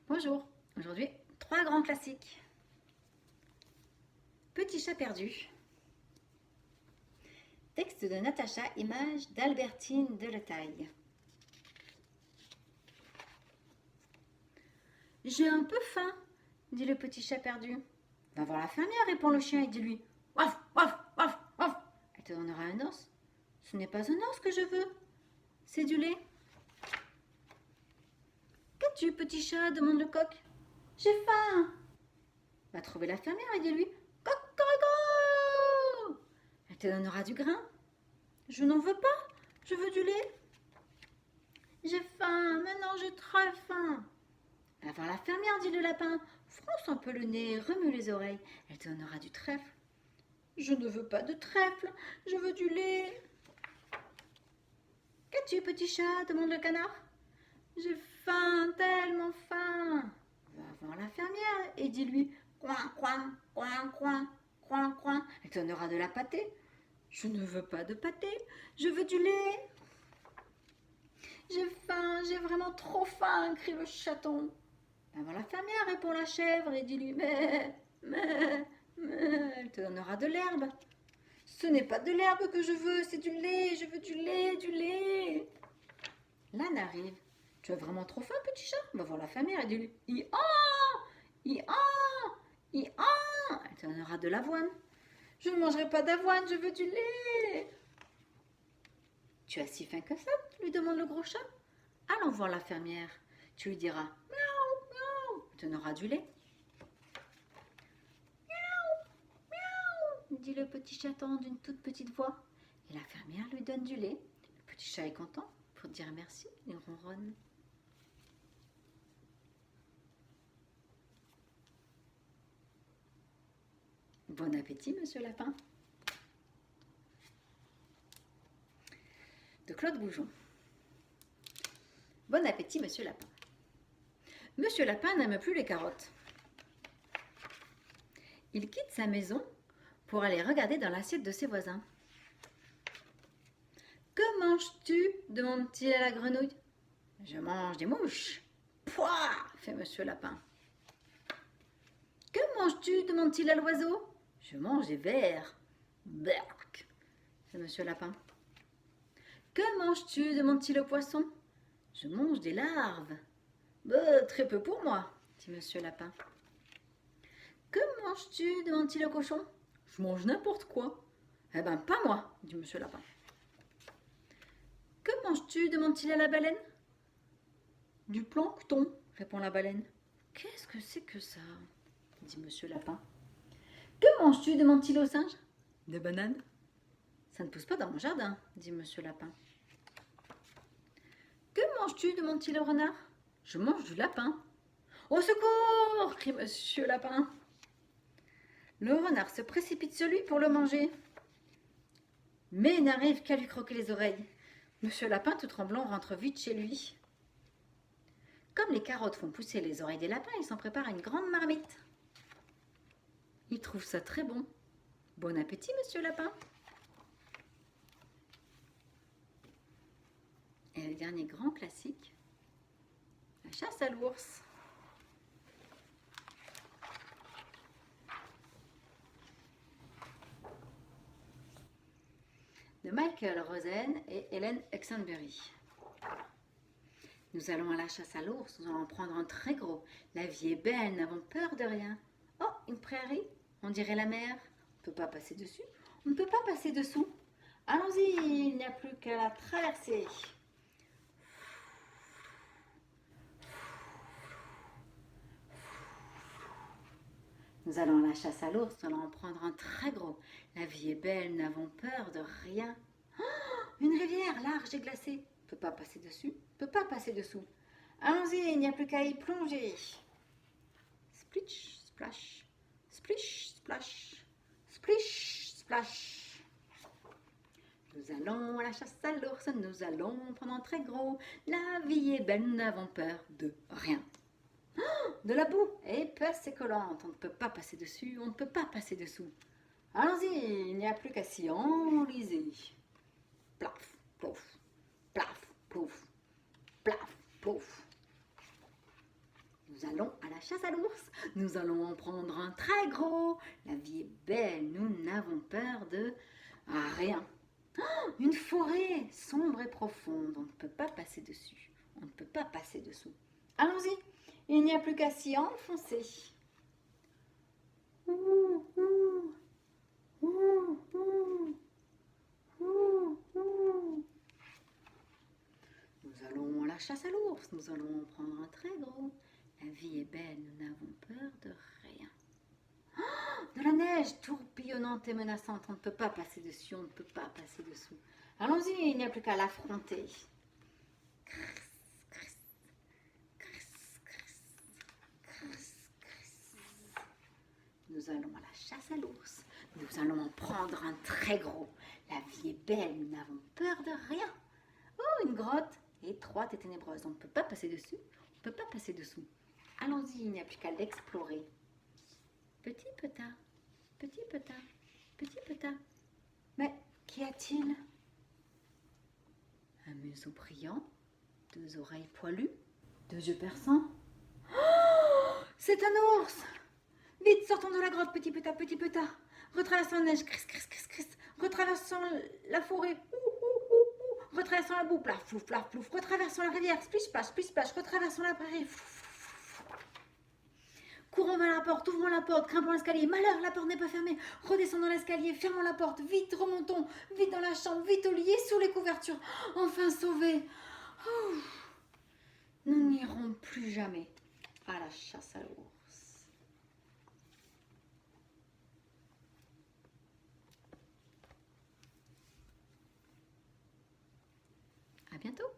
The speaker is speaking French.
Bonjour, aujourd'hui 3 grands classiques. Petit chat perdu. Texte de Natacha, image d'Albertine Deletaille. J'ai un peu faim, dit le petit chat perdu. Va voir la fermière, répond le chien et dit-lui. Waf, waf, waf, waf. Elle te donnera un os. Ce n'est pas un os que je veux, c'est du lait. Qu'as-tu, petit chat demande le coq. J'ai faim. Va trouver la fermière et dis-lui. Cocorico. Elle te donnera du grain. Je n'en veux pas, je veux du lait. J'ai faim, maintenant j'ai très faim. Va voir la fermière, dit le lapin. Fronce un peu le nez, remue les oreilles. Elle te donnera du trèfle. Je ne veux pas de trèfle, je veux du lait. Qu'as-tu, petit chat demande le canard. J'ai faim, tellement faim. Va voir la fermière et dis-lui. Coin, coin, coin, coin, coin, coin. Elle te donnera de la pâtée. Je ne veux pas de pâté, je veux du lait. J'ai faim, j'ai vraiment trop faim, crie le chaton. Va voir la fermière, répond la chèvre et dis-lui mais, elle te donnera de l'herbe. Ce n'est pas de l'herbe que je veux, c'est du lait, je veux du lait, du lait. L'âne arrive. Tu as vraiment trop faim, petit chat? Va voir la fermière et dis-lui i-ah, i-ah, i-ah. Elle te donnera de l'avoine. Je ne mangerai pas d'avoine, je veux du lait. Tu as si faim que ça lui demande le gros chat. Allons voir la fermière. Tu lui diras miaou, miaou. Elle te donnera du lait. Miaou, miaou, dit le petit chaton d'une toute petite voix. Et la fermière lui donne du lait. Le petit chat est content. Pour dire merci, il ronronne. Bon appétit, monsieur Lapin. De Claude Goujon. Bon appétit, monsieur Lapin. Monsieur Lapin n'aime plus les carottes. Il quitte sa maison pour aller regarder dans l'assiette de ses voisins. Que manges-tu demande-t-il à la grenouille. Je mange des mouches. Pouah fait monsieur Lapin. Que manges-tu demande-t-il à l'oiseau. Je mange des vers. Berk fait monsieur Lapin. Que manges-tu demande-t-il au poisson. Je mange des larves. Très peu pour moi, dit monsieur Lapin. Que manges-tu demande-t-il au cochon. Je mange n'importe quoi. Eh ben, pas moi, dit monsieur Lapin. Que manges-tu demande-t-il à la baleine. Du plancton, répond la baleine. Qu'est-ce que c'est que ça, dit monsieur Lapin. Que manges-tu demande-t-il au singe. Des bananes. Ça ne pousse pas dans mon jardin, dit monsieur Lapin. Que manges-tu demande-t-il au renard. Je mange du lapin. Au secours crie monsieur Lapin. Le renard se précipite sur lui pour le manger, mais n'arrive qu'à lui croquer les oreilles. Monsieur Lapin, tout tremblant, rentre vite chez lui. Comme les carottes font pousser les oreilles des lapins, il s'en prépare une grande marmite. Il trouve ça très bon. Bon appétit, monsieur Lapin. Et le dernier grand classique, la chasse à l'ours. De Michael Rosen et Helen Hexenbury. Nous allons à la chasse à l'ours, nous allons en prendre un très gros. La vie est belle, nous n'avons peur de rien. Oh, une prairie, on dirait la mer. On ne peut pas passer dessus, on ne peut pas passer dessous. Allons-y, il n'y a plus qu'à la traverser. Nous allons à la chasse à l'ours, nous allons en prendre un très gros. La vie est belle, nous n'avons peur de rien. Oh, une rivière large et glacée. On ne peut pas passer dessus, on ne peut pas passer dessous. Allons-y, il n'y a plus qu'à y plonger. Splish, splash, splish, splash, splish, splash. Nous allons à la chasse à l'ours, nous allons prendre un très gros. La vie est belle, nous n'avons peur de rien. De la boue épaisse et collante, on ne peut pas passer dessus, on ne peut pas passer dessous. Allons-y, il n'y a plus qu'à s'y enliser. Plaf, plouf, plaf, plouf, plaf, plouf. Nous allons à la chasse à l'ours. Nous allons en prendre un très gros. La vie est belle, nous n'avons peur de rien. Oh, une forêt sombre et profonde, on ne peut pas passer dessus. On ne peut pas passer dessous. Allons-y, il n'y a plus qu'à s'y enfoncer. Ouh, ouh, ouh, ouh, ouh, ouh. Nous allons à la chasse à l'ours, nous allons en prendre un très gros. La vie est belle, nous n'avons peur de rien. Oh, de la neige tourbillonnante et menaçante, on ne peut pas passer dessus, on ne peut pas passer dessous. Allons-y, il n'y a plus qu'à l'affronter. Nous allons à la chasse à l'ours. Nous allons en prendre un très gros. La vie est belle, nous n'avons peur de rien. Oh, une grotte étroite et ténébreuse. On ne peut pas passer dessus, on ne peut pas passer dessous. Allons-y, il n'y a plus qu'à l'explorer. Petit petard, petit petard, petit petard. Mais qu'y a-t-il? Un museau brillant, deux oreilles poilues, deux yeux perçants. Oh, c'est un ours! Vite, sortons de la grotte, petit petard, petit petard. Retraversons la neige, cris, cris, cris, cris. Retraversons la forêt, retraversons la boue, plaf, plouf, plaf, plouf. Retraversons la rivière, splish, splash. Retraversons la prairie. Courons vers la porte, ouvrons la porte, grimpons l'escalier. Malheur, la porte n'est pas fermée. Redescendons l'escalier, fermons la porte. Vite, remontons. Vite dans la chambre, vite au lit et sous les couvertures. Enfin sauvés. Oh. Nous n'irons plus jamais à la chasse à l'ours. À bientôt.